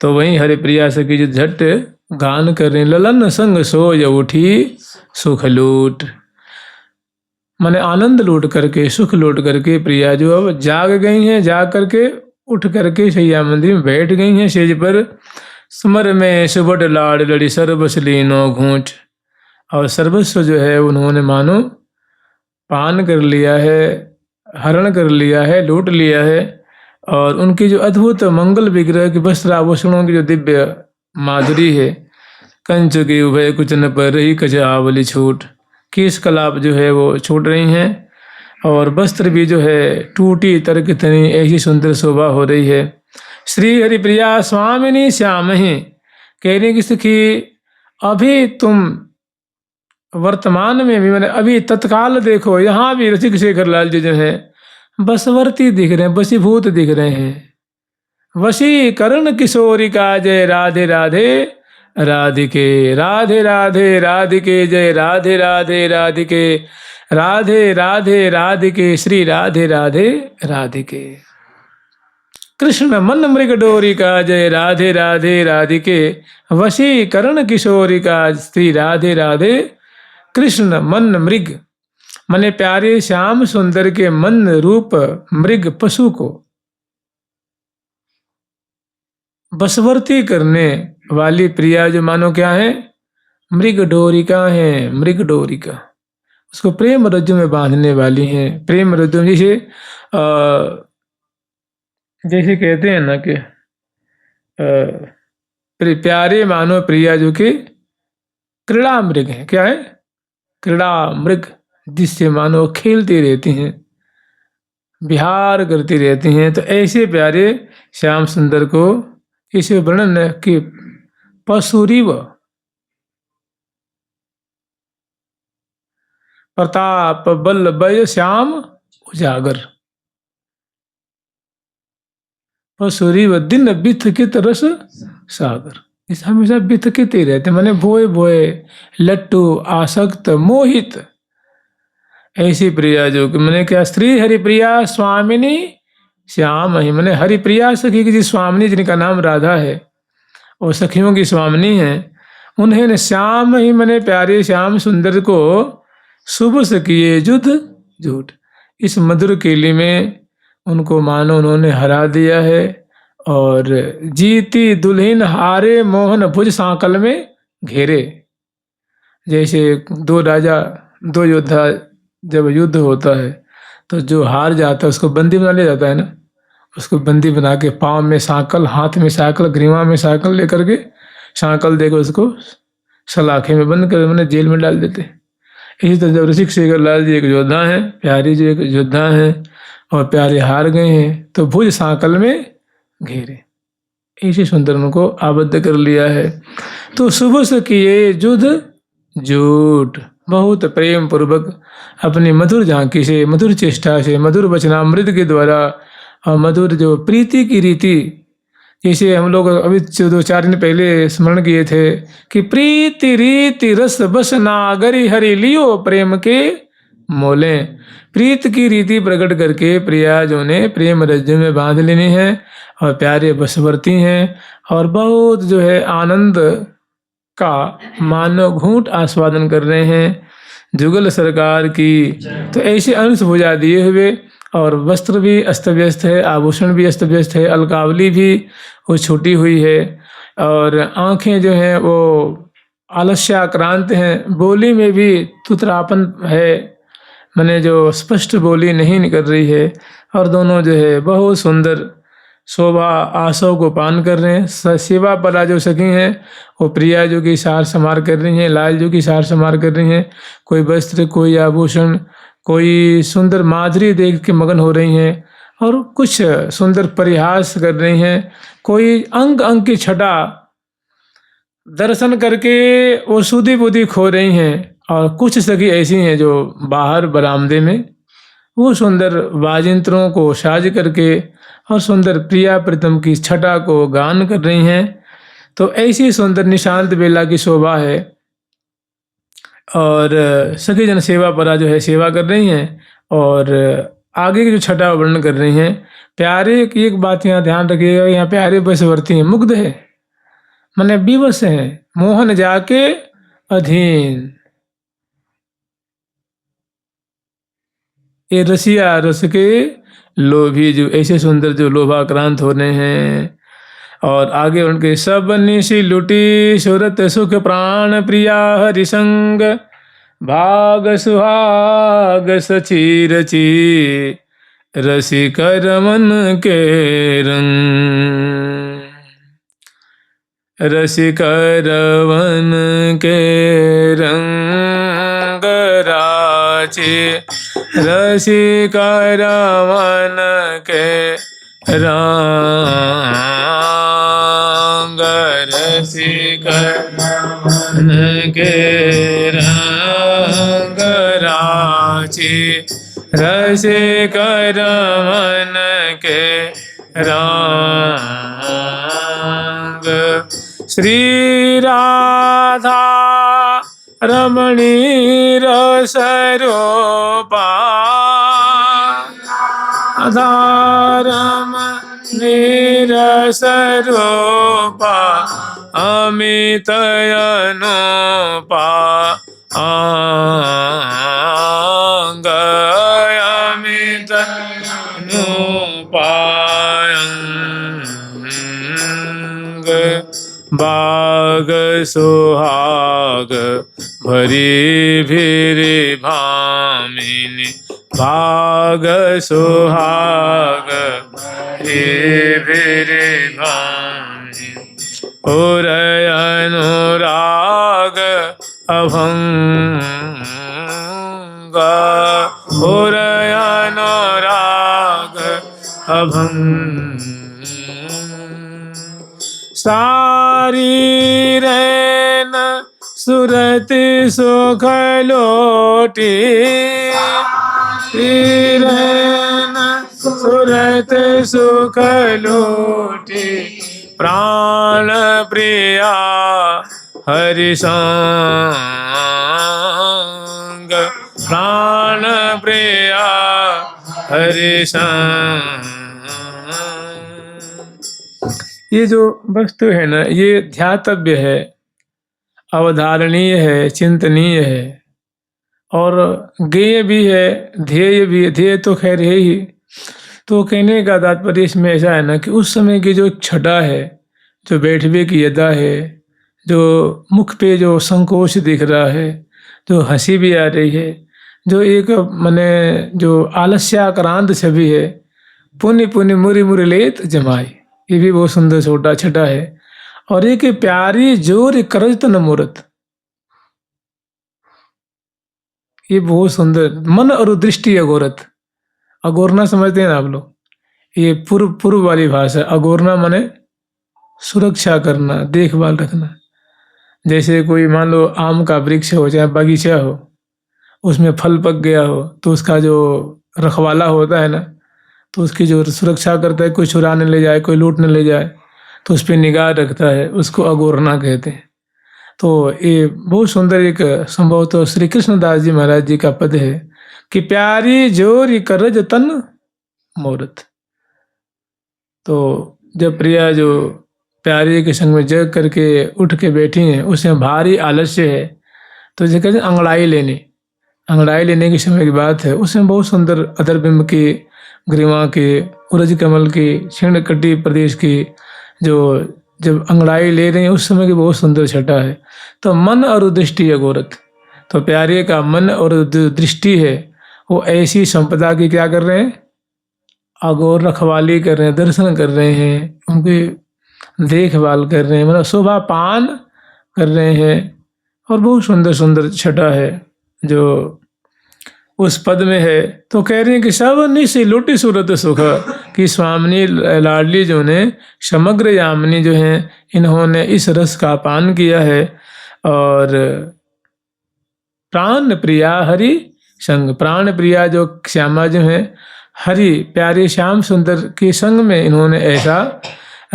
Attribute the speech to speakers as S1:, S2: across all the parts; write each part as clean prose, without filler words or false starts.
S1: तो वहीं हरिप्रिया सखी जी झट गान कर रहे हैं, ललन संग सोय उठी सुख लूट। माने आनंद लूट करके, सुख लूट करके प्रिया जो अब जाग गई हैं, जाग करके उठ करके शैया मंदिर में बैठ गई हैं सेज पर। स्मर में सुबट लाड़ लड़ी सर्वस लीनो घूंट, और सर्वस्व जो है उन्होंने मानो पान कर लिया है, हरण कर लिया है, लूट लिया है। और उनकी जो अद्भुत मंगल विग्रह की वस्त्र आभूषणों की जो दिव्य माधुरी है, कंच की उभय कुचन पर रही कच आवली छूट, केश कलाप जो है वो छूट रही हैं, और वस्त्र भी जो है टूटी तर कितनी ऐसी सुंदर शोभा हो रही है। श्री हरिप्रिया स्वामिनी श्याम ही, कहने की सखी अभी तुम वर्तमान में भी, मैंने अभी तत्काल देखो, यहाँ भी रसिक शेखर लाल जी जो है बसवर्ती दिख रहे हैं, बसीभूत दिख रहे हैं। वशीकरण किशोरी का जय राधे राधे राधिके, राधे राधे राधिके जय राधे राधे राधिके, राधे राधे राधिके श्री राधे राधे राधिके। कृष्ण मन मृग डोरी का जय राधे राधे राधिके, वशीकरण किशोरी का श्री राधे राधे कृष्ण मन मृग, मने प्यारे श्याम सुंदर के मन रूप मृग पशु को बसवर्ती करने वाली प्रिया जो मानो क्या है, मृग डोरिका है, मृग डोरिका, उसको प्रेम रज्जु में बांधने वाली हैं। प्रेम रज्जु जैसे कहते हैं ना कि प्यारे मानो प्रिया जो कि क्रीड़ा मृग है, क्या है, क्रीड़ा मृग, जिससे मानो खेलती रहती हैं, विहार करती रहती हैं। तो ऐसे प्यारे श्याम सुंदर को इसे वर्णन कि पशुरीव प्रताप बल बय श्याम उजागर, पशुरीव दिन बिथकित रस सागर, इस हमेशा बिथकित ही रहते, माने भोए भोए लट्टू आसक्त मोहित, ऐसी प्रिया जो कि मैंने क्या, स्त्री हरिप्रिया स्वामिनी श्याम ही, मैंने हरिप्रिया सखी की स्वामिनी जिनका नाम राधा है और सखियों की स्वामिनी है, उन्हें श्याम ही मैंने प्यारे श्याम सुंदर को शुभ से किए युद्ध झूठ, इस मधुर केली में उनको मानो उन्होंने हरा दिया है। और जीती दुल्हन हारे मोहन भुज सांकल में घेरे, जैसे दो राजा दो योद्धा जब युद्ध होता है तो जो हार जाता है उसको बंदी बना लिया जाता है ना, उसको बंदी बना के पाँव में सांकल, हाथ में सांकल, ग्रीवा में सांकल लेकर के सांकल देकर उसको सलाखे में बंद कर मैंने जेल में डाल देते। इसी तरह जब रसिक शेखर लाल जी एक योद्धा हैं, प्यारी जी एक योद्धा हैं और प्यारे हार गए हैं तो भुज सांकल में घेरे, इसी सुंदर उनको आबद्ध कर लिया है। तो सुबह से किए युद्ध झूठ, बहुत प्रेम पूर्वक अपनी मधुर झांकी से, मधुर चेष्टा से, मधुर वचनामृत के द्वारा और मधुर जो प्रीति की रीति, जैसे हम लोग अभी 2-4 दिन पहले स्मरण किए थे कि प्रीति रीति रस बस नागरी हरि लियो प्रेम के मोले, प्रीत की रीति प्रकट करके प्रिया जो ने प्रेम रज्जु में बांध लेनी है और प्यारे बसवर्ती हैं और बहुत जो है आनंद का मानव घूंट आस्वादन कर रहे हैं जुगल सरकार की। तो ऐसे अंश भुजा दिए हुए और वस्त्र भी अस्त व्यस्त है, आभूषण भी अस्त व्यस्त है, अलकावली भी वो छूटी हुई है और आंखें जो हैं वो आलस्याक्रांत हैं, बोली में भी तुतरापन है, मैंने जो स्पष्ट बोली नहीं निकल रही है और दोनों जो है बहुत सुंदर शोभा आसों को पान कर रहे हैं। सेवा परा जो सखी हैं वो प्रिया जो की सार समार कर रही हैं, लाल जो की सार समार कर रही हैं, कोई वस्त्र, कोई आभूषण, कोई सुंदर माधुरी देख के मगन हो रही हैं और कुछ सुंदर परिहास कर रही हैं, कोई अंग अंग की छटा दर्शन करके वो सुधी बुद्धि खो रही हैं और कुछ सखी ऐसी हैं जो बाहर बरामदे में वो सुंदर वाजिंत्रों को साज करके और सुंदर प्रिया प्रीतम की छटा को गान कर रही हैं। तो ऐसी सुंदर निशांत बेला की शोभा है और सखी जन सेवा परा जो है सेवा कर रही हैं और आगे की जो छटा वर्णन कर रही हैं। प्यारे की एक बात यहाँ ध्यान रखिएगा, यहाँ प्यारे बसवर्ती हैं, मुग्ध है, माने विवश हैं, मोहन जाके अधीन। ये रसिया रस के लोभी, जो ऐसे सुंदर जो लोभाक्रांत होने हैं। और आगे उनके सब निशी लुटी सुरत सुख प्राण प्रिया हरिसंग भाग सुहाग सची रची रसिक रमन के रंग। रसिक रमन के रंग राचे रसिक रमन के रंग। रसिक रमन के रंग राचे रसिक रमन के रंग। श्री राधा रमणी रस रूपा रमणी रस रूपा अमित अनुपा अंग। अमित अनुपा अंग। बाग सुहाग भरी भीरी भामिनी भाग सुहाग भरी भीरी भामिनी। और अनुराग अभंग। और अनुराग अभंग। सारी रैन सुरति सुख लोटी रैन सुरत सुख लोटी प्राण प्रिया हरिसंग। प्राण प्रिया हरिसंग। ये जो वस्तु है ना, ये ध्यातव्य है, अवधारणीय है, चिंतनीय है और ज्ञेय भी है, ध्येय भी है। ध्येय तो खैर है ही। तो कहने का तात्पर्य इसमें ऐसा है ना कि उस समय की जो छटा है, जो बैठवे की अदा है, जो मुख पे जो संकोच दिख रहा है, जो हंसी भी आ रही है, जो एक मने जो आलस्याक्रांत छवि है, पुण्य पुण्य मुरि मुरि लेत जमाई, ये भी बहुत सुंदर छोटा छटा है। और एक प्यारी जोर करज तन मूरत, ये बहुत सुंदर। मन और दृष्टि अगोरत। अगोरना समझते हैं ना आप लोग, ये पूर्व पूर्व वाली भाषा। अगोरना माने सुरक्षा करना, देखभाल रखना। जैसे कोई मान लो आम का वृक्ष हो, चाहे बगीचा हो, उसमें फल पक गया हो, तो उसका जो रखवाला होता है ना, तो उसकी जो सुरक्षा करता है, कोई चुरा न ले जाए, कोई लूट न ले जाए, तो उस पर निगाह रखता है, उसको अगोरना कहते हैं। तो ये बहुत सुंदर एक संभव तो श्री कृष्णदास जी महाराज जी का पद है कि प्यारी जोर करज तन मूरत। तो जब प्रिया जो प्यारे के संग में जग करके उठ के बैठी हैं, उसमें भारी आलस्य है, तो जैसे कहते हैं अंगड़ाई लेने के समय की बात है। उसमें बहुत सुंदर अदरबिंब की, ग्रीवा की, उरज कमल की, क्षीण कटी प्रदेश की जो जब अंगड़ाई ले रही है, उस समय की बहुत सुंदर छटा है। तो मन और दृष्टि अगोरत, तो प्यारे का मन और दृष्टि है वो ऐसी संपदा की क्या कर रहे हैं, अगोर रखवाली कर रहे हैं, दर्शन कर रहे हैं, उनकी देखभाल कर रहे हैं, मतलब शोभा पान कर रहे हैं। और बहुत सुंदर सुंदर छटा है जो उस पद में है। तो कह रहे हैं कि सब निशि लुटी सूरत सुख, कि स्वामिनी लाडली जो ने समग्र यामिनी जो हैं, इन्होंने इस रस का पान किया है। और प्राण प्रिया हरि संग, प्राण प्रिया जो श्यामा जो हैं, हरि प्यारे श्याम सुंदर के संग में इन्होंने ऐसा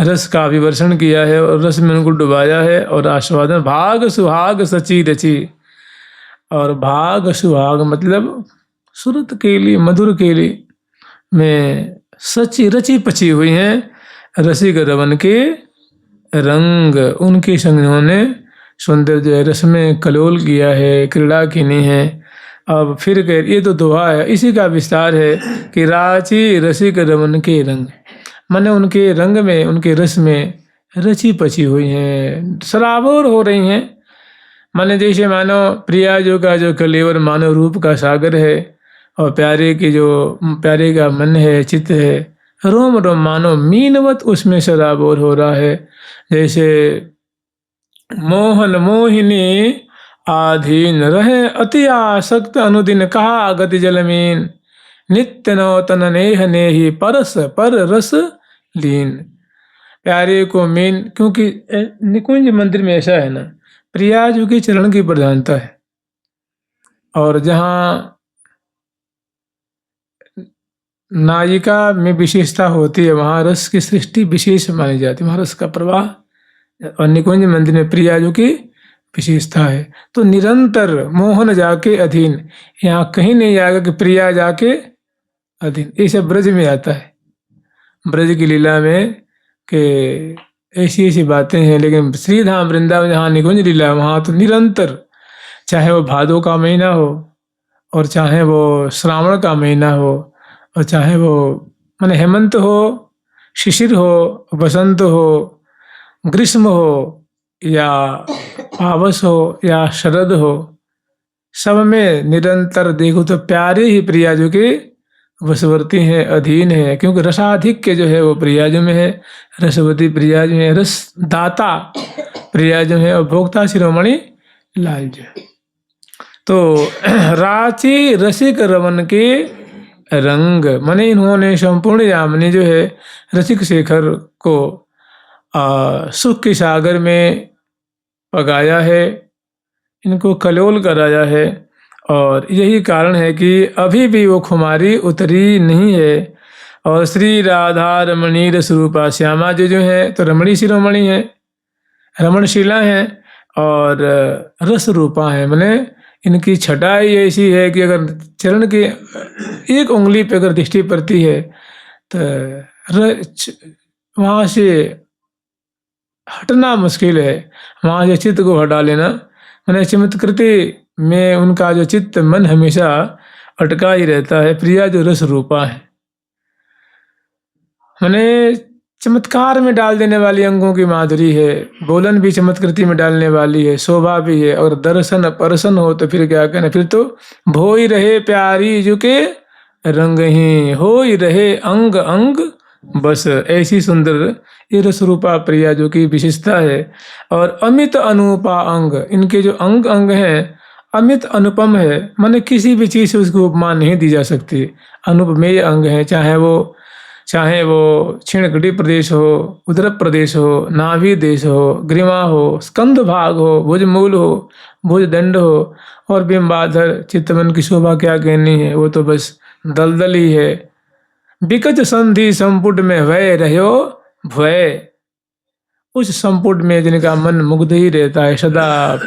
S1: रस का विवर्षण किया है और रस में उनको डुबाया है और आस्वादन। भाग सुहाग सची रची, और भाग सुहाग मतलब सुरत केली, मधुर केली में सची रची पची हुई हैं रसिक रवन के रंग, उनके संग उन्होंने सुंदर जो है रस में कलोल किया है, क्रीड़ा कीनी है। अब फिर कह, ये तो दोहा है, इसी का विस्तार है कि राची रसिक रमन के रंग, माने उनके रंग में, उनके रस में रची पची हुई हैं, सराबोर हो रही हैं। माने जैसे मानो प्रिया जो का जो कलेवर मानव रूप का सागर है, और प्यारे की जो प्यारे का मन है, चित्त है, रोम रोम मानो मीनवत उसमें सराबोर हो रहा है। जैसे मोहन मोहिनी आधीन रहे, अति आसक्त अनुदिन कहा गति जलमीन, नित्य नौतन नेह नेही परस पर रस लीन। प्यारे को मीन, क्योंकि निकुंज मंदिर में ऐसा है ना, प्रिया जो की चरण की प्रधानता है, और जहाँ नायिका में विशेषता होती है वहाँ रस की सृष्टि विशेष मानी जाती है, वहाँ रस का प्रवाह, और निकुंज मंदिर में प्रिया जो की विशेषता है। तो निरंतर मोहन जाके अधीन, यहाँ कहीं नहीं आएगा कि प्रिया जाके अधीन, ये सब ब्रज में आता है, ब्रज की लीला में कि ऐसी ऐसी बातें हैं। लेकिन श्रीधाम वृंदावन जहाँ निकुंज लीला, वहाँ तो निरंतर, चाहे वो भादों का महीना हो, और चाहे वो श्रावण का महीना हो, और चाहे वो माने हेमंत हो, शिशिर हो, बसंत हो, ग्रीष्म हो, या पावस हो, या शरद हो, सब में निरंतर देखो तो प्यारे ही प्रिया जो कि वशवर्ती है, अधीन है। क्योंकि रसाधिक के जो है वो प्रिया जो में है, रसवती प्रिया जो है, रस दाता प्रिया जो है, और भोक्ता शिरोमणि लाल जो है। तो राची रसिक रमन के रंग, माने इन्होंने संपूर्ण यामिनी जो है रसिक शेखर को सुख के सागर में पगाया है, इनको कलोल कराया है। और यही कारण है कि अभी भी वो खुमारी उतरी नहीं है। और श्री राधा रमणी रसरूपा श्यामा जो है तो रमणी शिरोमणि है, रमणशीला है, और रस रूपा है, माने इनकी छटाई ऐसी है कि अगर चरण की एक उंगली पे अगर दृष्टि पड़ती है तो वहाँ से हटना मुश्किल है, वहाँ से चित्त को हटा लेना। मैंने चमत्कृति में उनका जो चित्त मन हमेशा अटका ही रहता है। प्रिया जो रस रूपा है, मैंने चमत्कार में डाल देने वाली अंगों की माधुरी है, बोलन भी चमत्कृति में डालने वाली है, शोभा भी है। और दर्शन परसन हो तो फिर क्या कहना, फिर तो भोई रहे प्यारी जो के रंग ही हो ही रहे अंग अंग बस। ऐसी सुंदर ये रसरूपा प्रिया जो की विशेषता है। और अमित अनुपा अंग, इनके जो अंग अंग हैं अमित अनुपम है, माने किसी भी चीज से उसको उपमा नहीं दी जा सकती। अनुपमेय अंग है, चाहे वो क्षीणगढ़ी प्रदेश हो, उदर प्रदेश हो, नाभि देश हो, ग्रीवा हो, स्कंद भाग हो, भुजमूल हो, भुजदंड हो, और बिंबाधर चित्तमन की शोभा क्या कहनी है, वो तो बस दलदल ही है। विकच संधि संपुट में भय रहो भय, उस संपुट में जिनका मन मुग्ध ही रहता है, सदा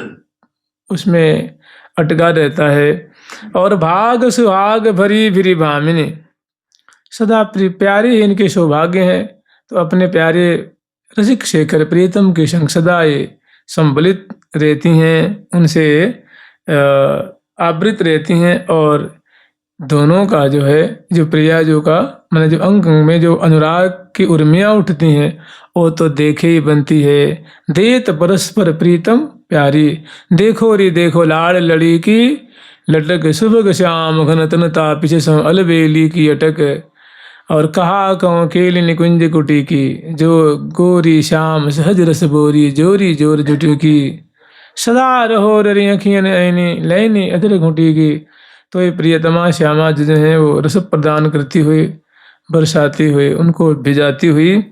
S1: उसमें अटका रहता है। और भाग सुहाग भरी भरी भामिनी, सदा प्यारे ही इनके सौभाग्य हैं। तो अपने प्यारे रसिक शेखर प्रियतम के संग सदा ये संबलित रहती हैं, उनसे आवृत रहती हैं। और दोनों का जो है, जो प्रिया जो का मैंने जो अंग अंग में जो अनुराग की उर्मियाँ उठती हैं, वो तो देखे ही बनती है। देत परस्पर प्रीतम प्यारी, देखो रे देखो लाड़ लड़ी की लटक, सुबह श्याम घन तनता पीछे सम अलबेली की अटक। और कहा कहूँ केली निकुंज कुटी की, जो गोरी श्याम सहज रस बोरी, जोरी जोर जुटू की। सदा रहो ररी अखियन ऐनी लैनी अदर घुटी की। तो ये प्रियतमा श्यामा जो है वो रस प्रदान करती हुई, बरसाती हुई, उनको भिजाती हुई।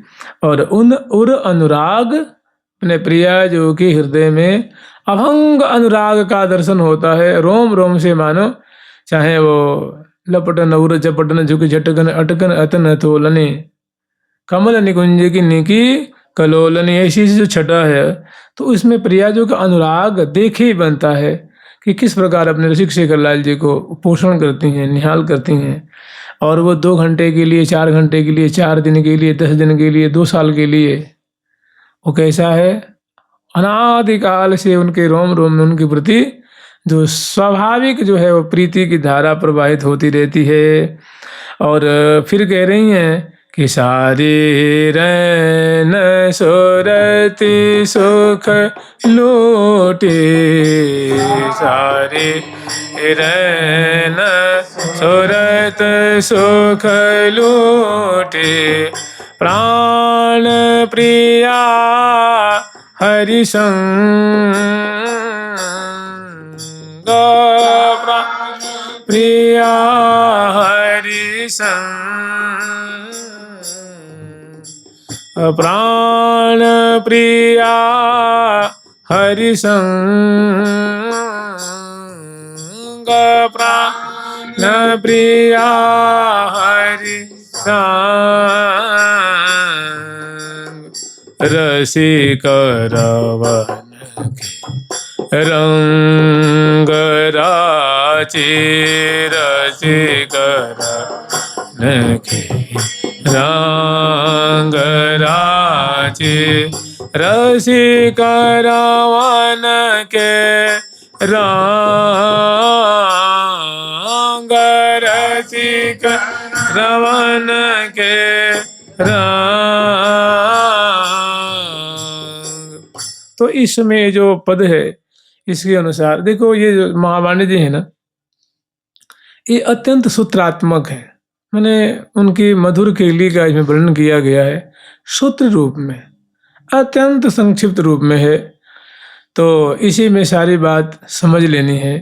S1: और उन उर अनुराग अपने प्रिया जो कि हृदय में अभंग अनुराग का दर्शन होता है। रोम रोम से मानो, चाहे वो लपटन उर चपटन झुक झटकन अटकन अतन तोलने, कमल निकुंज की निकी कलोलनी, ऐसी जो छटा है तो उसमें प्रिया जो का अनुराग देखे ही बनता है कि किस प्रकार अपने रसिक शेखर लाल जी को पोषण करती हैं, निहाल करती हैं। और वो 2 घंटे के लिए, 4 घंटे के लिए, 4 दिन के लिए, 10 दिन के लिए, 2 साल के लिए वो कैसा है? अनादिकाल से उनके रोम रोम में उनके प्रति जो स्वाभाविक जो है वो प्रीति की धारा प्रवाहित होती रहती है। और फिर कह रही हैं कि सारे रैन सुरति सुख लूटे, सारे रैन सुरत सुख लूटे, प्राण प्रिया हरि संग, प्राण प्रिया हरि संग, प्राण प्रिया हरि संग, प्राण प्रिया हरि संग, रसिक रवन के रंग राचे, रसिक रवन के रंग राचे, रसिक रवन के रंग, रसिक रवन के रंग। तो इसमें जो पद है इसके अनुसार देखो, ये जो महावाणी जी है ना, ये अत्यंत सूत्रात्मक है। मैंने उनकी मधुर केली का इसमें वर्णन किया गया है सूत्र रूप में, अत्यंत संक्षिप्त रूप में है। तो इसी में सारी बात समझ लेनी है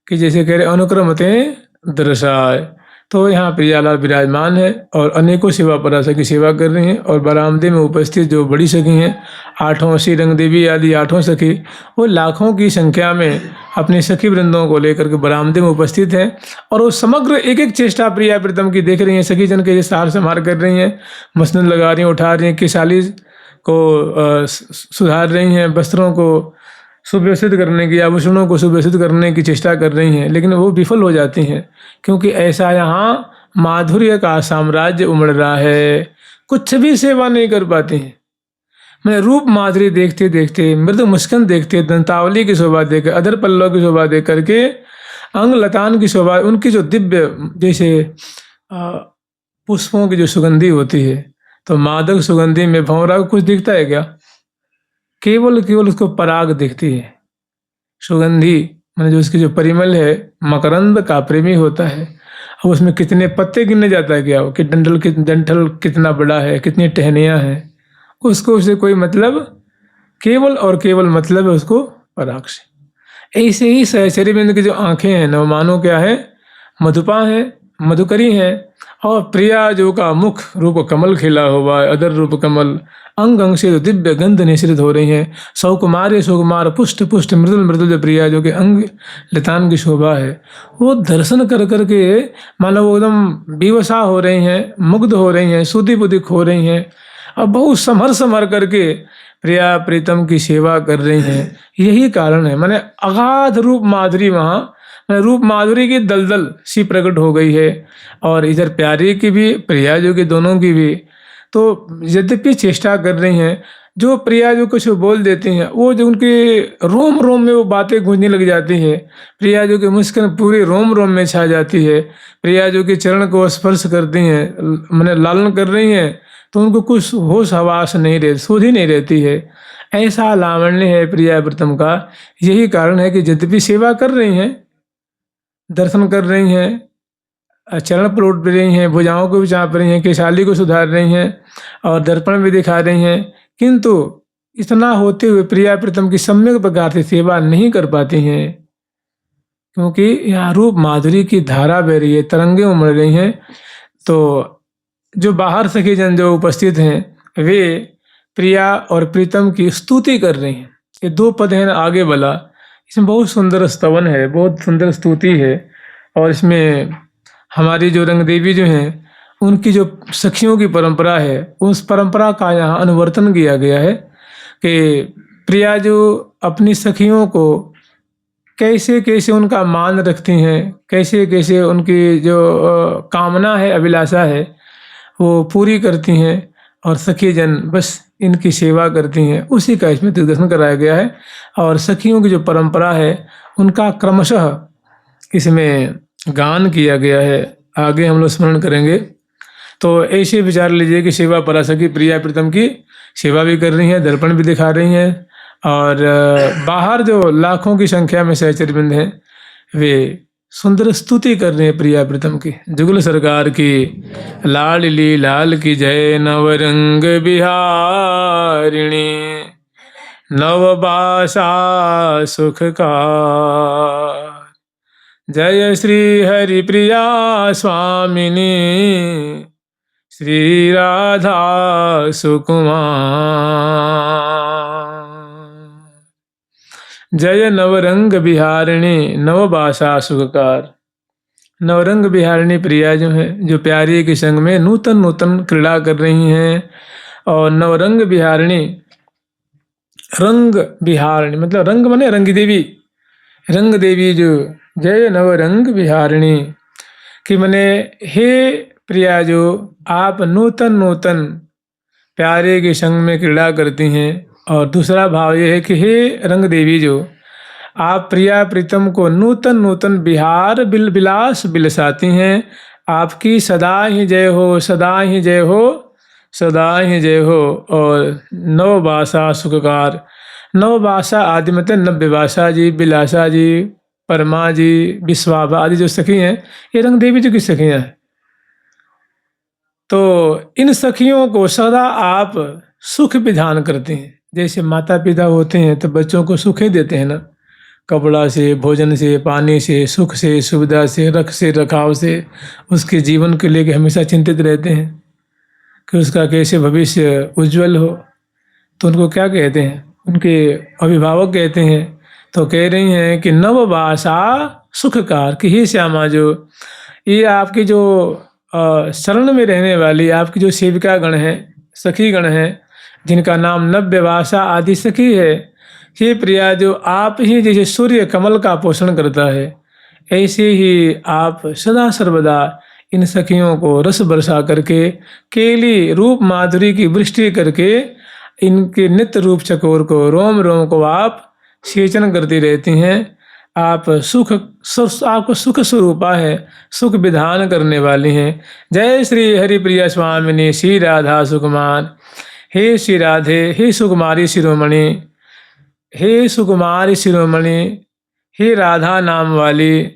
S1: कि जैसे कह रहे अनुक्रमते दर्शाय, तो यहाँ प्रियालाल विराजमान है और अनेकों सेवा पराशर की सेवा कर रही हैं। और बरामदे में उपस्थित जो बड़ी सखी हैं, आठों श्री रंग देवी आदि आठों सखी, वो लाखों की संख्या में अपने सखी वृंदों को लेकर के बरामदे में उपस्थित हैं। और वो समग्र एक एक चेष्टा प्रिया प्रीतम की देख रही हैं, सखी जन के सार संहार कर रही हैं, मसनद लगा रही हैं, उठा रही हैं, किसाली को सुधार रही हैं, वस्त्रों को सुव्यवस्थित करने की, आभूषणों को सुव्यवस्थित करने की चेष्टा कर रही हैं, लेकिन वो विफल हो जाती हैं, क्योंकि ऐसा यहाँ माधुर्य का साम्राज्य उमड़ रहा है, कुछ भी सेवा नहीं कर पाती हैं। मैं रूप माधुरी देखते देखते, मृद मुस्कान देखते, दंतावली की शोभा देख, अधर पल्लव की शोभा देख करके, अंग लतान की शोभा, उनकी जो दिव्य जैसे पुष्पों की जो सुगंधी होती है, तो मादक सुगंधी में भंवरा को कुछ दिखता है क्या? केवल केवल उसको पराग दिखती है, सुगंधी मैंने जो उसकी जो परिमल है, मकरंद का प्रेमी होता है। अब उसमें कितने पत्ते गिनने जाता है क्या? कि डंठल कितना बड़ा है, कितनी टहनियाँ हैं, उसको उससे कोई मतलब, केवल और केवल मतलब है उसको पराग से। ऐसे ही सहचरी बिंद की जो आंखें हैं न, मानो क्या है, मधुपा है, मधुकरी हैं। और प्रिया जो का मुख रूप कमल खिला हुआ है, अदर रूप कमल, अंग अंग से जो दिव्य गंध निश्रित हो रही हैं, सौकुमार सौकुमार पुष्ट पुष्ट मृदुल मृदुल जो प्रिया जो कि अंग लतान की शोभा है, वो दर्शन कर करके मानो वो एकदम बेवसा हो रही हैं, मुग्ध हो रही हैं, सुधि बुद्धि खो रही हैं, और बहुत संभर करके प्रिया प्रीतम की सेवा कर रही हैं। यही कारण है, माने अगाध रूप माधुरी वहाँ, रूप माधुरी की दलदल सी प्रकट हो गई है। और इधर प्यारी की भी, प्रिया जो की दोनों की भी, तो यद्यपि चेष्टा कर रही हैं, जो प्रिया जो कुछ बोल देती हैं, वो जो उनके रोम रोम में वो बातें गूंजने लग जाती है। प्रिया जो कि मुस्कान पूरे रोम रोम में छा जाती है। प्रिया जो कि चरण को स्पर्श करती हैं, मैंने लालन कर रही हैं, तो उनको कुछ होश हवास नहीं रहती, सुधि नहीं रहती है। ऐसा लावण्य है प्रिया प्रीतम का। यही कारण है कि यद्यपि सेवा कर रही हैं, दर्शन कर रही हैं, चरण पलट भी रही हैं, भुजाओं को भी चाँप रही हैं, केशाली को सुधार रही हैं, और दर्पण भी दिखा रही हैं, किंतु इतना होते हुए प्रिया प्रीतम की सम्यक प्रकार से सेवा नहीं कर पाती हैं, क्योंकि यहाँ रूप माधुरी की धारा बह रही है, तरंगे उमड़ रही हैं। तो जो बाहर सखी जन जो उपस्थित हैं, वे प्रिया और प्रीतम की स्तुति कर रही हैं। ये दो पद हैं ना आगे वाला, इसमें बहुत सुंदर स्तवन है, बहुत सुंदर स्तुति है। और इसमें हमारी जो रंग देवी जो हैं, उनकी जो सखियों की परंपरा है, उस परंपरा का यहाँ अनुवर्तन किया गया है कि प्रिया जो अपनी सखियों को कैसे कैसे उनका मान रखती हैं, कैसे कैसे उनकी जो कामना है, अभिलाषा है, वो पूरी करती हैं। और सखी जन बस इनकी सेवा करती हैं, उसी का इसमें दिग्दर्शन कराया गया है। और सखियों की जो परंपरा है उनका क्रमशः इसमें गान किया गया है, आगे हम लोग स्मरण करेंगे। तो ऐसे विचार लीजिए कि सेवा परासखी प्रिया प्रीतम की सेवा भी कर रही हैं, दर्पण भी दिखा रही हैं, और बाहर जो लाखों की संख्या में सहचरवृंद हैं वे सुंदर स्तुति कर रहे हैं प्रिया प्रीतम की। जुगल सरकार की लाडली लाल की जय, नवरंग बिहारिणी नवबासा सुखकार, जय श्री हरि प्रिया स्वामिनी श्री राधा सुकुमार, जय नवरंग बिहारिणी नवबासा सुखकार। नवरंग बिहारिणी प्रिया जो है, जो प्यारी के संग में नूतन नूतन क्रीड़ा कर रही हैं। और नवरंग बिहारिणी, रंग बिहारिणी मतलब रंग माने रंग देवी, रंग देवी जो जय नवरंग बिहारिणी कि मने हे प्रिया जो आप नूतन नूतन प्यारे के संग में क्रीड़ा करती हैं। और दूसरा भाव ये है कि हे रंग देवी जो आप प्रिया प्रीतम को नूतन नूतन बिहार बिलास बिलसाती हैं। आपकी सदा ही जय हो, सदा ही जय हो, सदा ही जय हो। और नवबासा सुखकार, नवबासा आदि मतलब नव्यबासा जी, बिलासा जी, परमा जी, विश्वाभा आदि जो सखी हैं ये रंग देवी जी की सखियाँ हैं। तो इन सखियों को सदा आप सुख विधान करते हैं। जैसे माता पिता होते हैं तो बच्चों को सुख ही देते हैं ना, कपड़ा से, भोजन से, पानी से, सुख से, सुविधा से, रखाव से, उसके जीवन को लेकर हमेशा चिंतित रहते हैं कि उसका कैसे भविष्य उज्जवल हो। तो उनको क्या कहते हैं, उनके अभिभावक कहते हैं। तो कह रही हैं कि नवबासा सुखकार कि हे श्यामा जो ये आपकी जो शरण में रहने वाली आपकी जो सेविका गण हैं, सखी गण हैं, जिनका नाम नव्यबासा आदि सखी है। हे प्रिया जो आप ही जैसे सूर्य कमल का पोषण करता है, ऐसे ही आप सदा सर्वदा इन सखियों को रस बरसा करके, केली रूप माधुरी की वृष्टि करके, इनके नित्य रूप चकोर को, रोम रोम को आप सेचन करती रहती हैं। आप आपको सुख स्वरूपा है, सुख विधान करने वाली हैं। जय श्री हरिप्रिया स्वामिनी श्री राधा सुकुमार। हे श्री राधे, हे सुकुमारी शिरोमणि, हे सुकुमारी शिरोमणि, हे राधा नाम वाली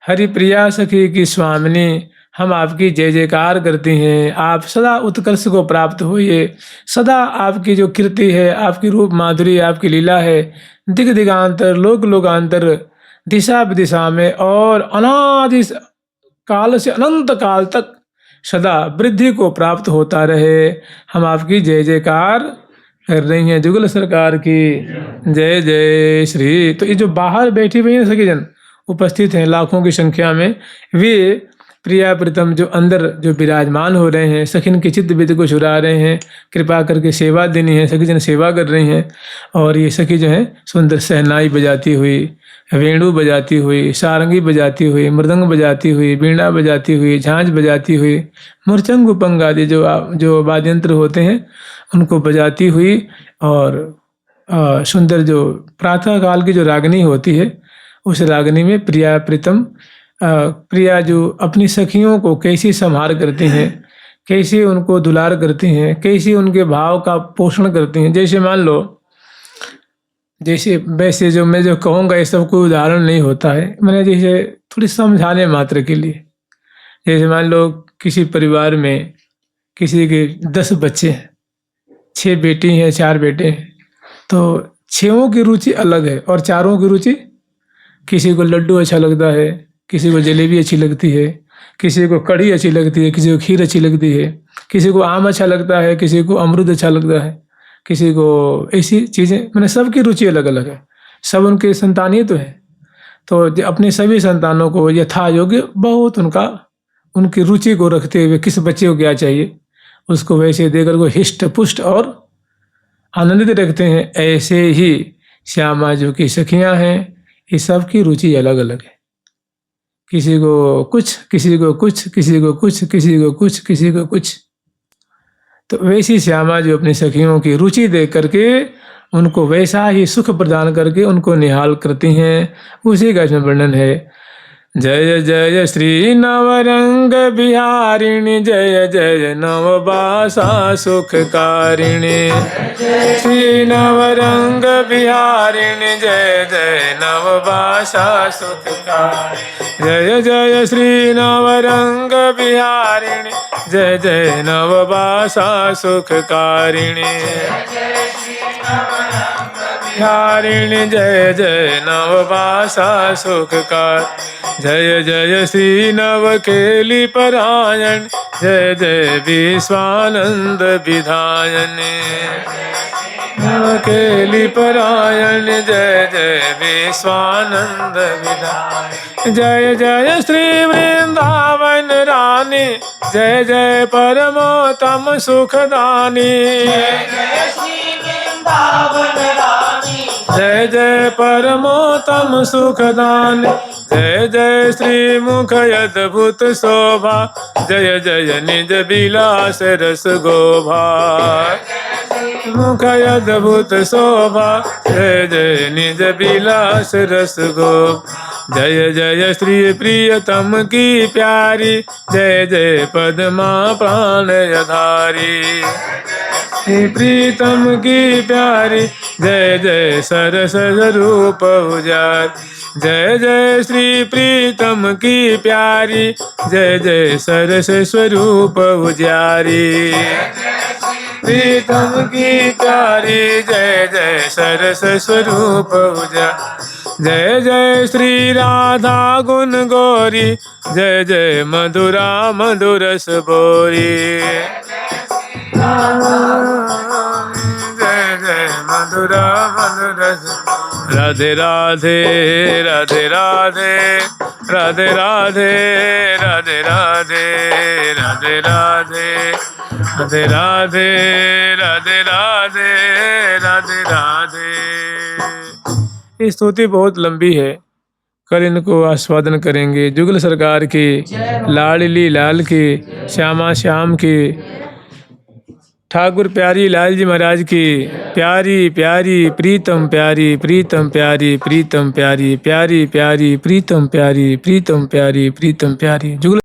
S1: हरिप्रिया सखी की स्वामिनी, हम आपकी जय जयकार करती हैं। आप सदा उत्कर्ष को प्राप्त होइए। सदा आपकी जो कीर्ति है, आपकी रूप माधुरी, आपकी लीला है, दिग दिगांतर, लोक लोकांतर, दिशा विदिशा में और अनादि काल से अनंत काल तक सदा वृद्धि को प्राप्त होता रहे। हम आपकी जय जयकार कर रही हैं। जुगल सरकार की जय जय श्री। तो ये जो बाहर बैठी हुई हैं सखी जन उपस्थित हैं लाखों की संख्या में, वे प्रिया प्रीतम जो अंदर जो विराजमान हो रहे हैं, सखिन के चित्त वित्त को चुरा रहे हैं, कृपा करके सेवा देनी है। सखी जन सेवा कर रही हैं। और ये सखी जो है सुंदर सहनाई बजाती हुई, वेणु बजाती हुई, सारंगी बजाती हुई, मृदंग बजाती हुई, वीणा बजाती हुई, झांझ बजाती हुई, मुरचंग उपंग आदि जो वाद्यंत्र होते हैं उनको बजाती हुई, और सुंदर जो प्रातः काल की जो रागनी होती है उस रागनी में प्रिया प्रीतम प्रिया जो अपनी सखियों को कैसी संहार करती हैं, कैसे उनको दुलार करती हैं, कैसे उनके भाव का पोषण करती हैं। जैसे मान लो, जैसे वैसे जो मैं जो कहूँगा ये सब कोई उदाहरण नहीं होता है, मैंने जैसे थोड़ी समझाने मात्र के लिए। जैसे मान लो किसी परिवार में किसी के 10 बच्चे हैं, 6 बेटी हैं, 4 बेटे हैं, तो 6 की रुचि अलग है और 4 की रुचि, किसी को लड्डू अच्छा लगता है, किसी को जलेबी अच्छी लगती है, किसी को कढ़ी अच्छी लगती है, किसी को खीर अच्छी लगती है, किसी को आम अच्छा लगता है, किसी को अमरूद अच्छा लगता है, किसी को ऐसी चीज़ें, मैंने सबकी रुचि अलग अलग है। सब उनके संतान ही तो है। तो अपने सभी संतानों को यथा योग्य बहुत उनकी रुचि को रखते हुए किस बच्चे को क्या चाहिए उसको वैसे देकर को हिष्ट पुष्ट और आनंदित रखते हैं। ऐसे ही श्यामा जो की सखियाँ हैं, ये सब की रुचि अलग अलग है। किसी को कुछ, किसी को कुछ, किसी को कुछ, किसी को कुछ, किसी को कुछ। तो वैसी श्यामा जो अपनी सखियों की रुचि देख करके उनको वैसा ही सुख प्रदान करके उनको निहाल करती हैं, उसी का इसमें वर्णन है। जय जय श्री नवरंग बिहारिणी, जय जय नवबासा सुखकारिणी। श्री नवरंग बिहारिणी, जय जय नवबासा सुखकारिणी। जय जय श्री नवरंग बिहारिणी, जय जय नवबासा सुखकारिणी। बिहारिणी, जय जय नवबासा सुखकार। जय जय श्री नवकेली परायण, जय जय विश्वानंद विधायनी। नवकेली परायण, जय जय विश्वानंद विधायनी। जय जय श्री वृंदावन रानी, जय जय परमोत्तम सुखदानी। जय जय परमोत्तम सुखदान। जय जय श्री मुख अद्भुत शोभा, जय जय निज विलास रस गोभा। मुख अद्भुत शोभा, जय जय निज विलास रस गोभा। जय जय श्री प्रियतम की प्यारी, जय जय पद्मा प्राण आधारी। प्रीतम की प्यारी, जय जय सरस रूप उजार। जय जय श्री प्रीतम की प्यारी, जय जय सरस स्वरूप उजारी। प्रीतम की प्यारी, जय जय सरस स्वरूप उजार। जय जय श्री राधा गुण गौरी, जय जय मधुरा मधुरस बोरी। जय जय मधुरा मधुरस। राधे राधे राधे राधे राधे राधे राधे राधे राधे राधे राधे राधे राधे राधे राधे राधे। ये स्तुति बहुत लंबी है, कल इनको आस्वादन करेंगे। जुगल सरकार की, लाडली लाल की, श्यामा श्याम की, ठाकुर प्यारी लाल जी महाराज की प्यारी प्यारी प्रीतम प्यारी प्रीतम प्यारी प्रीतम प्यारी प्यारी प्यारी प्रीतम प्यारी प्रीतम प्यारी प्रीतम प्यारी जुगल